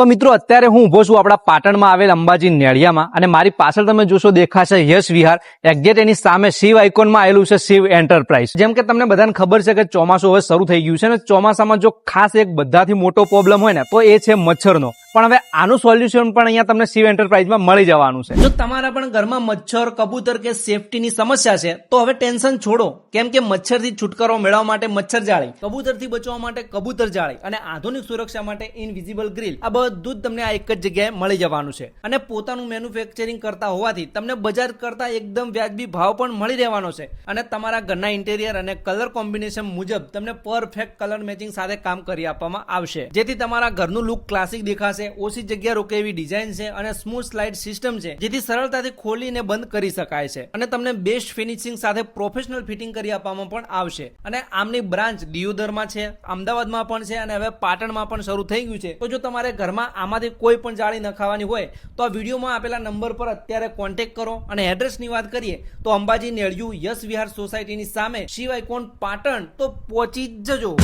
તો મિત્રો અત્યારે હું ઉભો છું આપણા પાટણમાં આવેલ અંબાજી નેળિયામાં અને મારી પાછળ તમે જોશો દેખાશે યશ વિહાર. એક્ઝેક્ટ એની સામે શિવ આઇકોનમાં આવેલું છે શિવ એન્ટરપ્રાઇઝ. જેમ કે તમને બધાને ખબર છે કે ચોમાસું હવે શરૂ થઈ ગયું છે ને ચોમાસામાં જો ખાસ એક બધાથી મોટો પ્રોબ્લેમ હોય ને તો એ છે મચ્છરનો. પણ હવે આનું સોલ્યુશન પણ અહીંયા તમને શિવ એન્ટરપ્રાઇઝમાં મળી જવાનું છે. જો તમારા પણ ઘરમાં મચ્છર, કબૂતર કે સેફટીની સમસ્યા છે તો હવે ટેન્શન છોડો, કેમ કે મચ્છરથી છુટકારો મેળવવા માટે મચ્છર જાળી, કબૂતરથી બચવા માટે કબૂતર જાળી અને આધુનિક સુરક્ષા માટે ઇનવિઝિબલ ગ્રીલ, આ બધું જ તમને આ એક જ જગ્યાએ મળી જવાનું છે. અને પોતાનું મેન્યુફેક્ચરિંગ કરતા હોવાથી તમને બજાર કરતા એકદમ વ્યાજબી ભાવ પણ મળી રહેવાનો છે. અને તમારા ઘરના ઇન્ટેરિયર અને કલર કોમ્બિનેશન મુજબ તમને પરફેક્ટ કલર મેચિંગ સાથે કામ કરી આપવામાં આવશે, જેથી તમારા ઘરનું લુક ક્લાસિક દેખાશે. ઓછી જગ્યા રોકે એવી ડિઝાઇન છે અને સ્મૂથ સ્લાઇડ સિસ્ટમ છે, જેથી સરળતાથી ખોલીને બંધ કરી શકાય છે. અને તમને બેસ્ટ ફિનિશિંગ સાથે પ્રોફેશનલ ફિટિંગ કરી આપવામાં પણ આવશે. અને આમની બ્રાન્ચ દિયોદરમાં છે, અમદાવાદમાં પણ છે અને હવે પાટણમાં પણ શરૂ થઈ ગયું છે. તો જો તમારે ઘરમાં આમાંથી કોઈ પણ જાળી નખાવાની હોય તો આ વિડીયોમાં આપેલા નંબર પર અત્યારે કોન્ટેક્ટ કરો. અને એડ્રેસની વાત કરીએ તો અંબાજી નેળિયું યશ વિહાર સોસાયટીની સામે શિવ આઇકોન પાટણ, તો પહોંચી જજો.